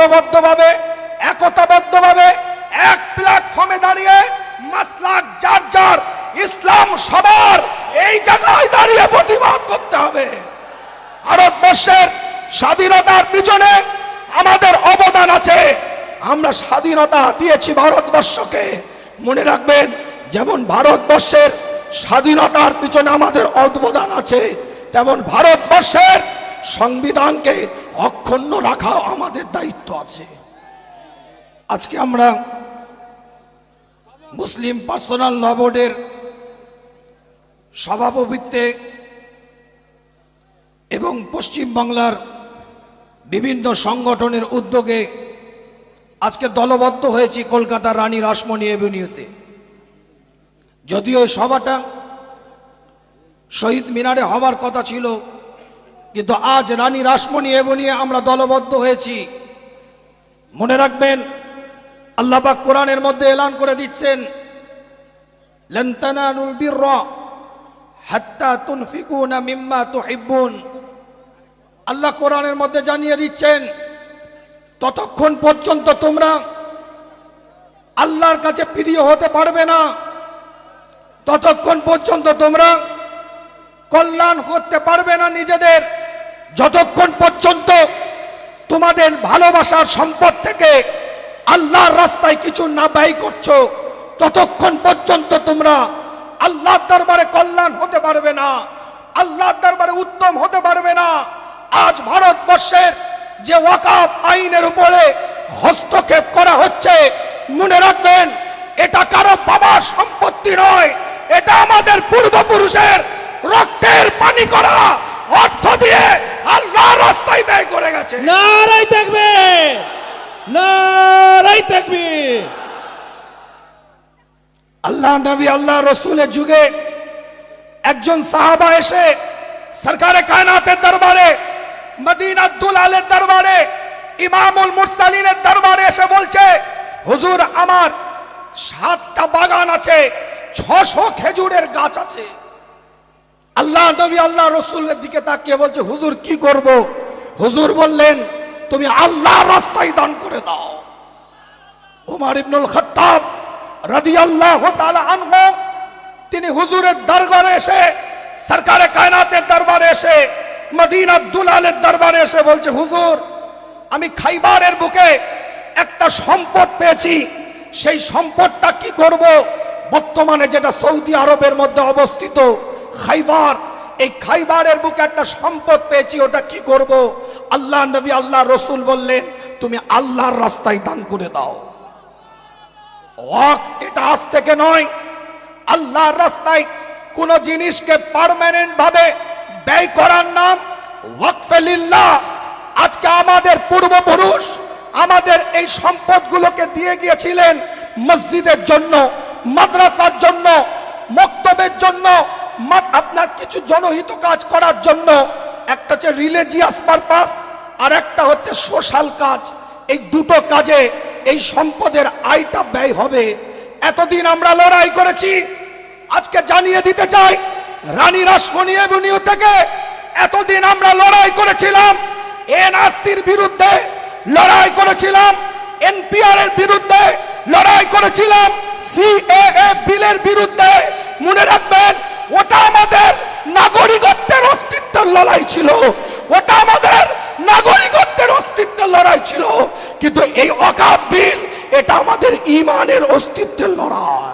ঐক্যবদ্ধভাবে একতাবদ্ধভাবে এক প্ল্যাটফর্মে দাঁড়িয়ে মাসলাক যার যার, ইসলাম সবার, এই জায়গায় দাঁড়িয়ে প্রতিবাদ করতে হবে। ভারতবর্ষের স্বাধীনতার পিছনে আমাদের অবদান আছে। আমরা স্বাধীনতা দিয়েছি ভারতবর্ষকে। মনে রাখবেন, যেমন ভারতবর্ষের স্বাধীনতার পিছনে আমাদের অবদান আছে, তেমন ভারতবর্ষের সংবিধানকে অক্ষুণ্ণ রাখা আমাদের দায়িত্ব আছে। আজকে আমরা মুসলিম পার্সোনাল ল বোর্ডের সভাপতিত্বে এবং পশ্চিমবাংলার বিভিন্ন সংগঠনের উদ্যোগে আজকে দলবদ্ধ হয়েছি কলকাতার রানী রাসমণি এভিনিউতে। যদিও সভাটা শহীদ মিনারে হওয়ার কথা ছিল, কিন্তু আজ রানী রাসমণি এভিনিউ আমরা দলবদ্ধ হয়েছি। মনে রাখবেন, আল্লাহ পাক কোরআনের মধ্যে এলান করে দিচ্ছেন, লান তানালুল বিররা হাত্তা তুনফিকুনা মিম্মা তুহিব্বুন। আল্লাহ কোরআনের মধ্যে জানিয়ে দিচ্ছেন, ততক্ষণ পর্যন্ত তোমরা আল্লাহর কাছে প্রিয় হতে পারবে না, ততক্ষণ পর্যন্ত তোমরা কল্যাণ করতে পারবে না নিজেদের, যতক্ষণ পর্যন্ত তোমাদের ভালোবাসার সম্পদ থেকে আল্লাহর রাস্তায় কিছু না ব্যয় করছো, ততক্ষণ পর্যন্ত তোমরা আল্লাহর দরবারে কল্যাণ হতে পারবে না, আল্লাহর দরবারে উত্তম হতে পারবে না। আজ ভারতবর্ষের যে ওয়াকফ আইনের উপরে হস্তক্ষেপ করা হচ্ছে, মনে রাখবেন, এটা কারো বাবার সম্পত্তি নয়, এটা আমাদের পূর্বপুরুষের রক্তের পানি করা অর্থ দিয়ে আল্লাহর রাস্তায় ব্যয় করে গেছে। নারায়ে তাকবীর, নারায়ে তাকবীর। আল্লাহ নবী আল্লাহ রসুলের যুগে একজন সাহাবা এসে সরকারে কায়নাতের দরবারে, মদিনাত দুলালের দরবারে, ইমামুল মুরসালিনের দরবারে এসে বলছে, হুজুর আমার 7টা বাগান আছে, 600 খেজুরের গাছ আছে। আল্লাহ নবী আল্লাহ রসুলের দিকে তাকিয়ে বলছে, হুজুর কি করব? হুজুর বললেন, তুমি আল্লাহর রাস্তায় দান করে দাও। ওমর ইবনুল খাত্তাব রাদিয়াল্লাহু তাআলা আনহু তিনি হুজুরের দরবারে এসে, সরকারে কায়নাতের দরবারে এসে, মদিনাত দুলালের দরবারে এসে বলছে, হুজুর আমি খাইবারের বুকে একটা সম্পদ পেয়েছি, সেই সম্পদটা কি করব? বর্তমানে যেটা সৌদি আরবের মধ্যে অবস্থিত খাইবার, এই খাইবারের বুকে একটা সম্পদ পেয়েছি, ওটা কি করব? আল্লাহ নবী আল্লাহ রসুল বললেন, তুমি আল্লাহর রাস্তায় দান করে দাও। ওয়াকফ এটা আজ থেকে নয়, আল্লাহর রাস্তায় কোন জিনিসকে পার্মানেন্ট ভাবে ব্যয় করার নাম ওয়াকফে লিল্লাহ। আজকে আমাদের পূর্বপুরুষ আমাদের এই সম্পদগুলোকে দিয়ে গিয়েছিলেন মসজিদের জন্য, মাদ্রাসার জন্য, মক্তবের জন্য, আপনার কিছু জনহিত কাজ করার জন্য। একটা হচ্ছে রিলিজিয়াস পারপাস, আর একটা হচ্ছে সোশ্যাল কাজ। এই দুটো কাজে এই সম্পদের আয়টা ব্যয় হবে। এতদিন আমরা লড়াই করেছি, আজকে জানিয়ে দিতে চাই, রানী রাসমণি এভিনিউ থেকে এতদিন আমরা লড়াই করেছিলাম এনআরসির বিরুদ্ধে, লড়াই করেছিলাম এনপিআর এর বিরুদ্ধে, লড়াই করেছিলাম সিএএ বিলের বিরুদ্ধে। মনে রাখবেন, ওটা আমাদের নাগরিকত্বের অস্তিত্বের লড়াই ছিল, ওটা আমাদের নাগরিকত্বের অস্তিত্বের লড়াই ছিল। কিন্তু এই ওয়াকফ বিল, এটা আমাদের ঈমানের অস্তিত্বের লড়াই।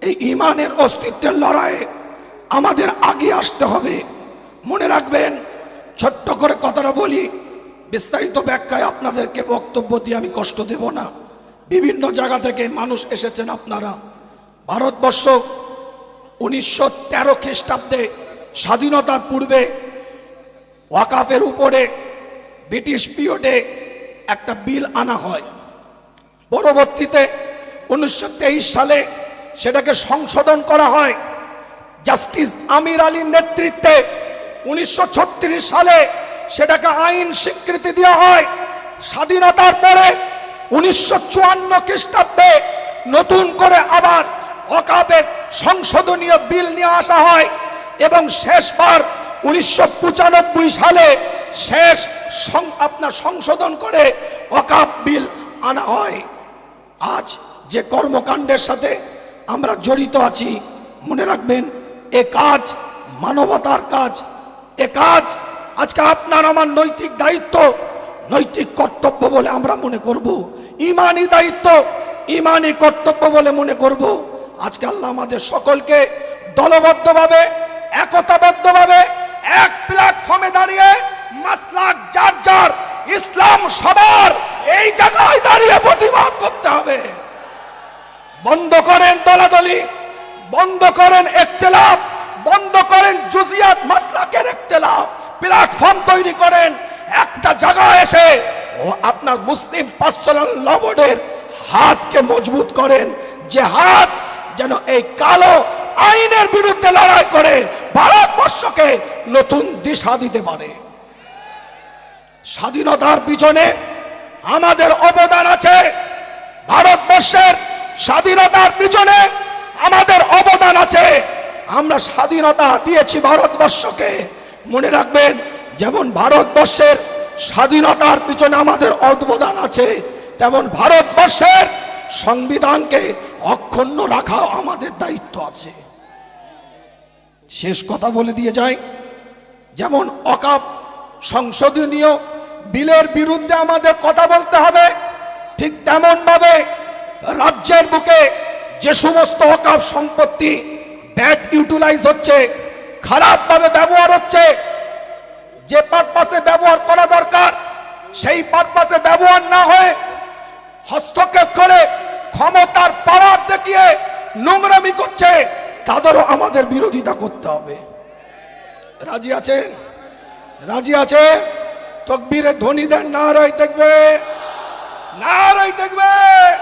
এই ঈমানের অস্তিত্বের লড়াইয়ে আমাদের আগে আসতে হবে। মনে রাখবেন, ছোট্ট করে কথাটা বলি, বিস্তারিত ব্যাখ্যায় আপনাদেরকে বক্তব্য দিয়ে আমি কষ্ট দেব না। বিভিন্ন জায়গা থেকে মানুষ এসেছেন আপনারা। ভারতবর্ষ 1913 খ্রিস্টাব্দে স্বাধীনতার পূর্বে ওয়াকফের উপরে ব্রিটিশ পিরিয়ডে একটা বিল আনা হয়। পরবর্তীতে 1923 সালে সেটাকে সংশোধন করা হয়। জাস্টিস আমির আলীর নেতৃত্বে 1936 সালে সেটাকে আইন স্বীকৃতি দেওয়া হয়। স্বাধীনতার পরে 1954 খ্রিস্টাব্দে নতুন করে আবার ওয়াকফের সংশোধনীয় বিল নিয়ে আসা হয়। এবং শেষবার 1995 সালে আপনার সংশোধন করে ওয়াকফ বিল আনা হয়। আজ যে কর্মকাণ্ডের সাথে আমরা জড়িত আছি, মনে রাখবেন এ কাজ মানবতার কাজ। এ কাজ আজকে আপনার আমার নৈতিক দায়িত্ব, নৈতিক কর্তব্য বলে আমরা মনে করব, ঈমানি দায়িত্ব, ঈমানি কর্তব্য বলে মনে করব। আজকে আল্লাহ আমাদের সকলকে দলবদ্ধভাবে, একতাবদ্ধভাবে এক প্ল্যাটফর্মে দাঁড়িয়ে মাসলাক যার যার, ইসলাম সবার, এই জায়গায় দাঁড়িয়ে প্রতিবাদ করতে হবে। বন্ধ করেন দলাদলি, বন্ধ করেন ইখতিলাফ, বন্ধ করেন জুজিয়াত মাসলাকের ইখতিলাফ। প্ল্যাটফর্ম তৈরি করেন, একটা জায়গায় এসে ও আপনার মুসলিম পার্সোনাল ল বোর্ডের হাতকে মজবুত করেন, যে হাত যেন এই কালো আইনের বিরুদ্ধে লড়াই করে ভারতবর্ষকে নতুন দিশা দিতে পারে। স্বাধীনতার পিছনে আমাদের অবদান আছে, ভারতবর্ষের স্বাধীনতার পিছনে আমাদের অবদান আছে। আমরা স্বাধীনতা দিয়েছি ভারতবর্ষকে, মনে রাখবেন যেমন ভারতবর্ষের স্বাধীনতার পিছনে আমাদের অবদান আছে, তেমন ভারতবর্ষের সংবিধানকে অক্ষুণ্ণ রাখা আমাদের দায়িত্ব আছে। শেষ কথা বলে দিয়ে যাই, যেমন ওয়াকফ সংশোধনীয় বিলের বিরুদ্ধে আমাদের কথা বলতে হবে, ঠিক তেমন ভাবে রাজ্যের বুকে যে সমস্ত ওয়াকফ সম্পত্তি ব্যাড ইউটিলাইজ হচ্ছে, খারাপভাবে ব্যবহার হচ্ছে, যে পারপাসে ব্যবহার করা দরকার সেই পারপাসে ব্যবহার না হয়ে হস্তক্ষেপ করে ক্ষমতার পাওয়ার দেখিয়ে নোংরামি করছে, তাদেরও আমাদের বিরোধিতা করতে হবে। রাজি আছেন? রাজি আছে? তাকবীরে ধ্বনি দেন, নারায়ে তাকবীর, নারায়ে তাকবীর।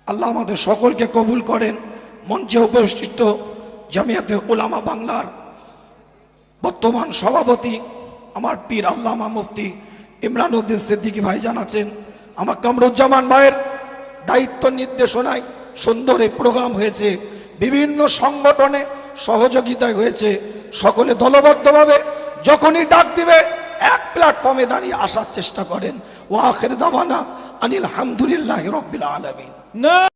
আল্লাহ আমাদের সকলকে কবুল করেন। মঞ্চে উপস্থিত জামিয়াতে উলামা বাংলার বর্তমান সভাপতি আমার পীর আল্লামা মুফতি ইমরান উদ্দিন সিদ্দিকী ভাইজান আছেন। আমার কামরুজ্জামান ভাইয়ের দায়িত্ব নির্দেশনায় সুন্দর এই প্রোগ্রাম হয়েছে, বিভিন্ন সংগঠনে সহযোগিতায় হয়েছে। সকলে দলবদ্ধভাবে যখনই ডাক দিবে এক প্ল্যাটফর্মে দাঁড়িয়ে আসার চেষ্টা করেন। ওয়া আখির দাওয়ানা আনিল হামদুলিল্লাহি রাব্বিল আলামিন।